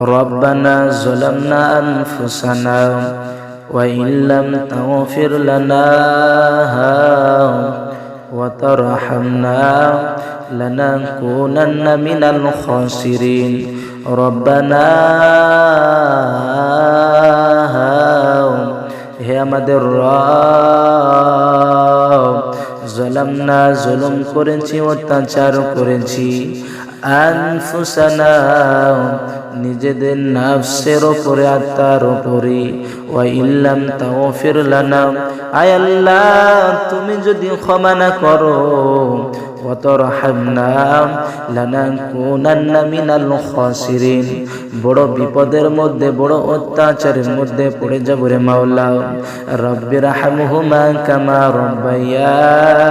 ربنا ظلمنا أنفسنا وإن لم تغفر لنا وترحمنا لنكونن من الخاسرين ربنا হে আমাদের রব জলামনা জুলুম করেছি অত্যাচার করেছি আনফুসানা নিজেদের নফসের উপরে আত্মার উপরে ওয়া ইল্লাম তাগফির লানা আয় আল্লাহ তুমি যদি ক্ষমা না করো ওয়া তারহামনা লানাকুনান্না মিনাল খাসিরিন বড় বিপদের মধ্যে বড় অত্যাচারের মধ্যে পড়ে যাব রে মাওলা রব্বির রহমহুমা কামা রব্বায়ানি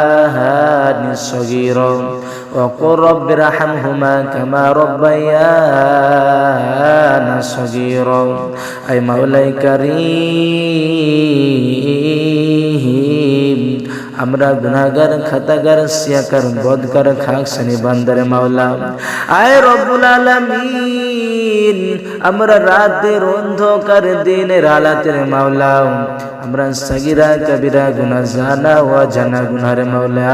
সগীরা وقل رب ارحمهما كما ربيانا صغيرا أي مولاي كريم আমরা গুনাহগার খাতাগার সিয়াকার বদকার খাক সানি বান্দারে মাওলা আয় রব্বুল আলামিন আমরা রাতের অন্ধকার দিনের আলাতের মাওলা আমরা সাগীরা কবিরা গুনাহ জানা ওয়া জানা গুনাহরে মাওলা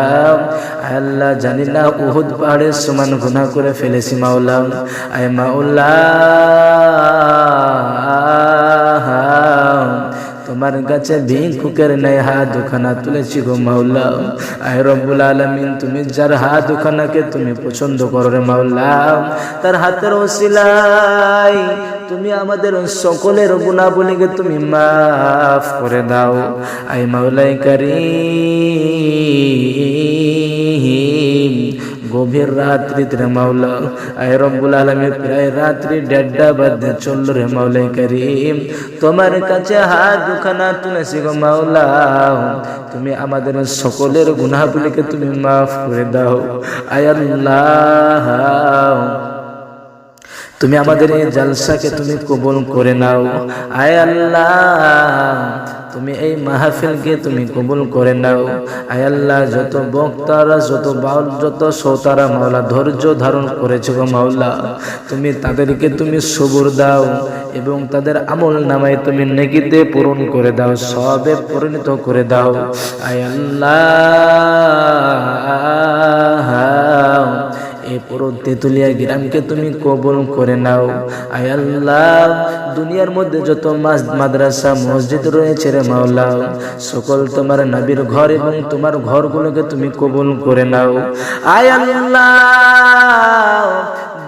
আল্লাহ জানি না উহুদ পাহাড়ের সমান গুনাহ করে ফেলেছি মাওলা আয় মাওলা তোমার কাছে ভিক্ষুকের ন্যায় হাত দুখানা তুলেছি গো মাওলা আয় রব্বুল আলামিন তুমি যার হাত দুখানাকে তুমি পছন্দ করো রে মাওলা তার হাতের ওসিলায় তুমি আমাদের সকলের গুনাহগুলিকে তুমি মাফ করে দাও আয় মাওলাই কারীম গভীর রাত্রিতে রে মাওলা আয় রব্বুল আলামিন প্রায় রাত্রি 1:30 বাজে চলল রে মাওলাই কারীম তোমার কাছে হাত দুখানা তুলেছি গো মাওলা তুমি আমাদের সকলের গুনাহগুলিকে তুমি মাফ করে দাও আয় আল্লাহ তুমি আমাদের এই জলসাকে তুমি কবুল করে নাও আয় আল্লাহ তুমি এই মাহফিলকে তুমি কবুল করে নাও আয় আল্লাহ যত বক্তারা যত বাউল যত শ্রোতারা মাওলা ধৈর্য ধারণ করেছে গো মাওলা তুমি তাদেরকে তুমি সবুর দাও এবং তাদের আমল নামায় তুমি নেকিতে পূরণ করে দাও সবে পরিণত করে দাও আয় আল্লাহ এই পুরো তেতুলিয়া গ্রামকে তুমি কবুল করে নাও আয় আল্লাহ দুনিয়ার মধ্যে যত মাদ্রাসা মসজিদ রয়েছে রে মাওলা সকল তোমার নবীর ঘর এবং তোমার ঘরগুলোকে তুমি কবুল করে নাও আয় আল্লাহ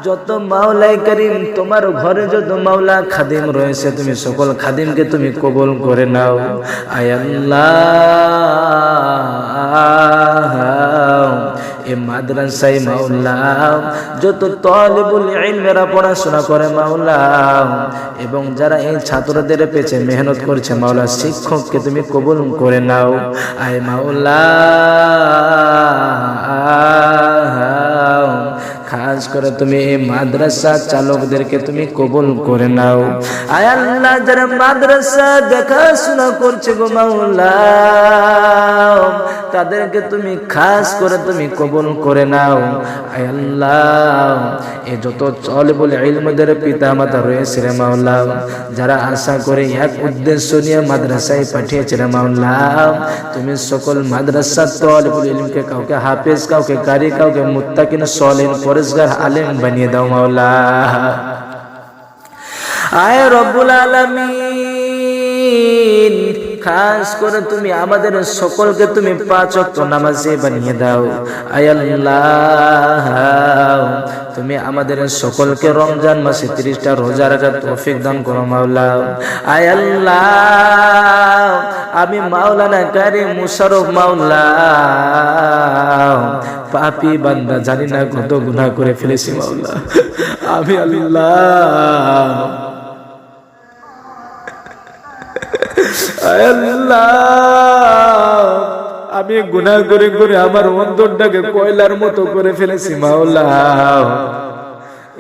যত মাওলাই করিম তোমার ঘরে যত মাওলা খাদিম রয়েছে তুমি সকল খাদিমকে তুমি কবুল করে নাও আয় আল্লাহ এ মাদ্রাসায় মাওলা যত তালিবুল ইলমেরা পড়াশোনা করে মাওলা এবং যারা এই ছাত্রদের পেছনে মেহনত করছে মাওলা শিক্ষককে তুমি কবুল করে নাও আয় মাওলা খাস করে তুমি এই মাদ্রাসা চালকদেরকে তুমি কবুল করে নাও আয় আল্লাহ যারা মাদ্রাসা দেখাশোনা করছে গো মাওলা তাদেরকে তুমি খাস করে তুমি কবুল করে নাও আয় আল্লাহ এই যত তালিবুল ইলমদের পিতা মাতা রয়েছে রে মাওলা যারা আশা করে এক উদ্দেশ্য নিয়ে মাদ্রাসায় পাঠিয়েছে রে মাওলা তুমি সকল মাদ্রাসা তালিবুল ইলমকে কাউকে হাফেজ কাউকে কারি কাউকে মুত্তাকিন সালিহ পরেজগার আলেম বানিয়ে দাও মাওলা আয় রব্বুল আলামিন খাস করে তুমি আমাদের সকলকে তুমি 5 ওয়াক্ত নামাজি বানিয়ে দাও আয় আল্লাহ তুমি আমাদের সকলকে রমজান মাসে 30টা রোজা রাখার তৌফিক দান করো মাওলা আয় আল্লাহ আমি মাওলানা কারীম মুশাররফ মাওলা পাপী বান্দা জানি না কত গুনাহ করে ফেলেছি মাওলা আমি আল্লাহ আমি গুনাহ করে করে আমার অন্তরটাকে কয়লার মতো করে ফেলেছি মাওলা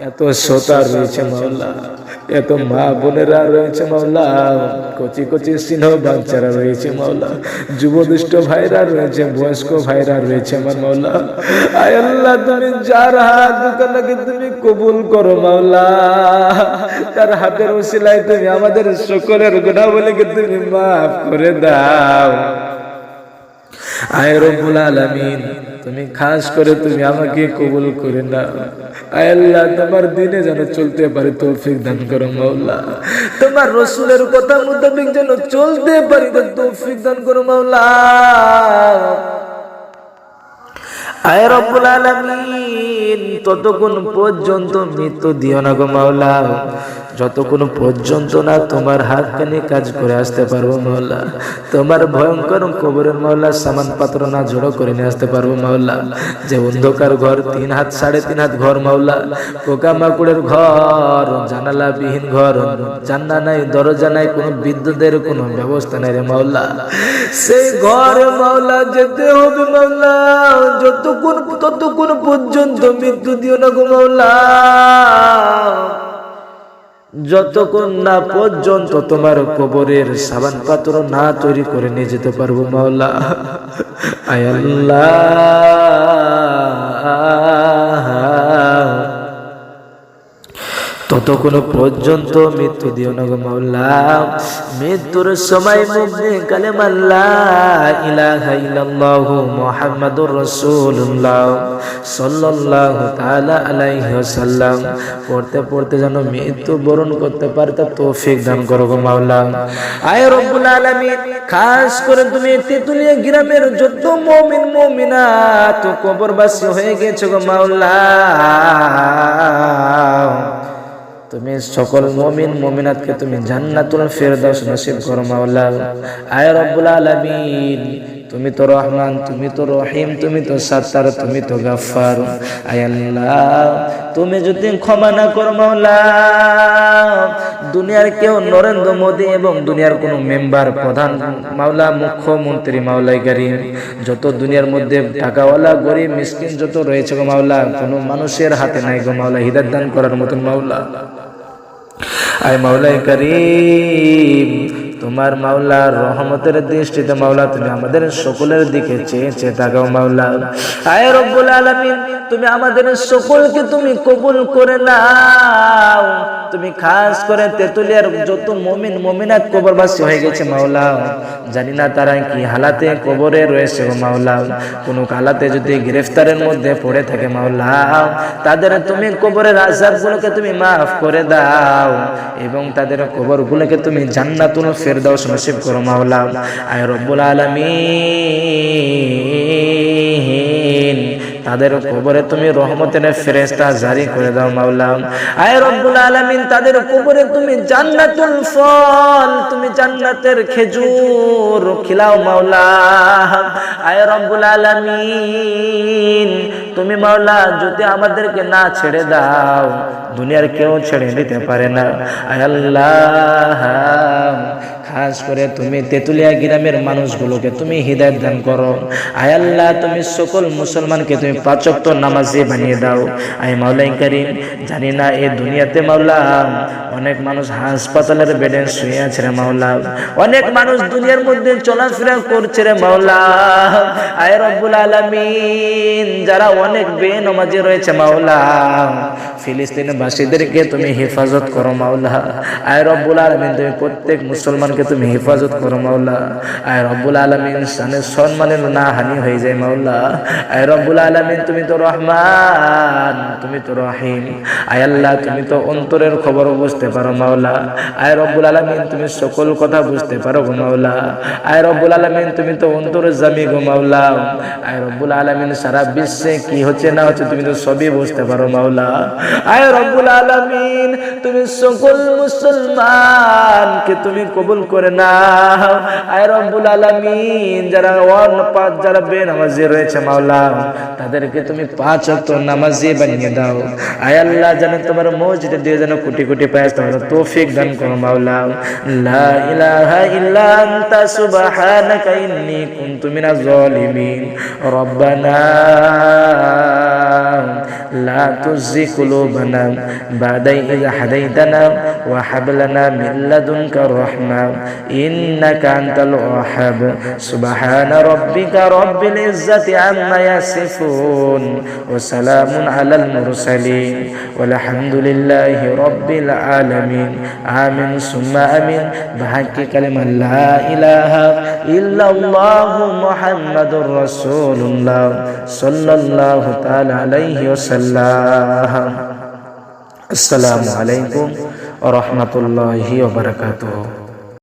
এত শ্রোতা রয়েছে মাওলা এত মা বোনেরা রয়েছে মাওলা, কচি কচি স্নেহ বাচ্চারা রয়েছে মাওলা, যুবদুষ্ট ভাইরা রয়েছে, বয়স্ক ভাইরা রয়েছে আমার মাওলা। আয় আল্লাহ, তুমি যার হাত দুখানাকে তুমি কবুল করো মাওলা, তার হাতের উসিলায় তুমি আমাদের সকলের গুনাহগুলোকে তুমি মাফ করে দাও। আয় রব্বুল আলামিন, তুমি খাস করে তুমি আমাকে কবুল করে নাও। আয় আল্লাহ, তোমার দিনে যেন চলতে পারি তৌফিক দান করো মাওলা, তোমার রাসূলের কথা মোতাবেক যেন চলতে পারি তৌফিক দান করো মাওলা। আয় রব্বুল আলামিন, ততক্ষণ পর্যন্ত মৃত্যু দিও না গো মাওলা, যতক্ষণ পর্যন্ত না তোমার হাতখানি কাজ করে আসতে পারবো মাওলা, তোমার ভয়ঙ্কর কবরের মাওলা সামান পাত্র না জড়ো করে নিয়ে আসতে পারবো মাওলা। যে অন্ধকার ঘর, 3 হাত 3.5 হাত ঘর মাওলা, পোকা মাকুড়ের ঘর, জানালা বিহীন ঘর, জানলা নাই, দরজা নাই, কোনো বিদ্যুতের কোনো ব্যবস্থা নাই রে মাওলা, সেই ঘরে মাওলা যেতে হবে মাওলা, ততক্ষণ পর্যন্ত মৃত্যু দিও না গো মাওলা, যতক্ষণ না পর্যন্ত তোমার কবরের সাবান পাত্র না তৈরি করে নিয়ে যেতে পারবো মাওলা। আয় আল্লাহ, ততক্ষণ পর্যন্ত মৃত্যু দিও না গো মাওলা। মৃত্যুর সময় মুখে কালেমা লা ইলাহা ইল্লাল্লাহু মুহাম্মাদুর রাসূলুল্লাহ সাল্লাল্লাহু তাআলা আলাইহি ওয়াসাল্লাম পড়তে পড়তে যেন মৃত্যু বরণ করতে পারতা তৌফিক দান করো গো মাওলা। আয় রব্বুল আলামিন, খাস করে তুমি তেতুলিয়া গ্রামের যত মুমিন মুমিনাত কবরবাসী হয়ে গেছে গো মাওলা, তুমি সকল মুমিন মুমিনাতকে তুমি জান্নাতুল ফেরদাউস নসিব করো মাওলা। আয় রব্বুল আলামিন, তুমি তো রহমান, তুমি তো রহিম, তুমি তো সাত্তার, তুমি তো গাফফার। আয় আল্লাহ, তুমি যদি ক্ষমা না করো মাওলা, দুনিয়ার কেউ নরেন্দ্র মোদী এবং দুনিয়ার কোন মেম্বার, প্রধান মাওলা, মুখ্যমন্ত্রী মাওলাই কারীম, যত দুনিয়ার মধ্যে টাকাওয়ালা গরিব মিসকিন যত রয়েছে গো মাওলা, কোন মানুষের হাতে নাই গো মাওলা হিদায়াত দান করার মতন মাওলা। আয় মাওলাই কারীম, তোমার মাওলা রহমতের দৃষ্টিতে মাওলা তুমি আমাদের সকলের দিকে চেয়ে চেয়ে তাকাও মাওলা। আয় রব্বুল আলামিন, তুমি আমাদের সকলকে তুমি কবুল করে নাও। তুমি খাস করে তেতুলিয়ার যত মুমিন মুমিনাত কবরবাসী হয়ে গেছে মাওলা, জানি না তারা কি হালাতে কবরে রয়েছে গো মাওলা, কোন হালাতে যদি গ্রেফতারের মধ্যে পড়ে থাকে মাওলা, তাদের তুমি কবরের আযাবগুলোকে তুমি মাফ করে দাও এবং তাদের কবরগুলোকে তুমি জান্নাতুল ফেরদাউস নসিব করো মাওলা। আয় রব্বুল আলামিন, তাদের কবরে তুমি রহমতের ফেরেশতা জারি করে দাও মাওলা। আয় রব্বুল আলামিন, তাদের কবরে তুমি জান্নাতুল ফল, তুমি জান্নাতের খেজুর খিলাও মাওলা। আয় রব্বুল আলামিন, তুমি মাওলা যদি আমাদেরকে না ছেড়ে দাও, দুনিয়ার কেউ ছেড়ে দিতে পারে না। আয় আল্লাহ, খাস করে তুমি তেতুলিয়া গ্রামের মানুষগুলোকে তুমি হিদায়াত দান করো। আয় আল্লাহ, তুমি সকল মুসলমানকে তুমি 5 ওয়াক্ত নামাজি বানিয়ে দাও। আয় মাওলাই কারীম, জানি না এই দুনিয়াতে মাওলা অনেক মানুষ হাসপাতালের বেডে শুয়ে আছে রে মাওলা, অনেক মানুষ দুনিয়ার মধ্যে চলাফেরা করছে রে মাওলা। আয় রব্বুল আলামিন, যারা অনেক বেনামাজি রয়েছে মাওলা, ফিলিস্তিনবাসীদেরকে তুমি হেফাজত করো মাওলা। আয় রব্বুল আলামিন, তুমি প্রত্যেক মুসলমানকে তুমি হেফাজত করো মাওলা। আয় রব্বুল আলামিন, শানে সম্মানের না হানি হয়ে যায় মাওলা। আয় রব্বুল আলামিন, তুমি তো রহমান, তুমি তো রহিম। আয় আল্লাহ, তুমি তো অন্তরের খবর বুঝতে পারো মাওলা। আয় রব্বুল আলামিন, তুমি সকল কথা বুঝতে পারো গো মাওলা। আয় রব্বুল আলামিন, তুমি তো অন্তরের জামি গো মাওলা। আয় রব্বুল আলামিন, সারা বিশ্বে কি হচ্ছে না হচ্ছে তুমি তো সবই বুঝতে পারো মাওলা। আয় রব্বুল আলামিন, তুমি সকল মুসলমানকে তুমি কবুল করে নাও। আয় রব্বুল আলামিন, যারা যারা বেনামাজি রয়েছে মাওলা, তাদেরকে তুমি 5 ওয়াক্ত নামাজি বানিয়ে দাও। আয় আল্লাহ, জানেন তোমার মসজিদে দিয়ে যেন কোটি কোটি পায় তোমার তৌফিক দান করো মাওলা। লা ইলাহা ইল্লা আনতা সুবহানাকা ইন্নী কুনতু মিনাজ জালিমিন। রব্বানা لا تزغ قلوبنا بعد إذ هديتنا وهب لنا من لدنك رحمة إنك أنت الوهاب سبحان ربك رب العزة عما يصفون وسلام على المرسلين والحمد لله رب العالمين آمين ثم آمين بحق كلمة لا إله إلا الله محمد رسول الله صلى الله تعالى عليه وسلم السلام عليكم ورحمة الله وبركاته.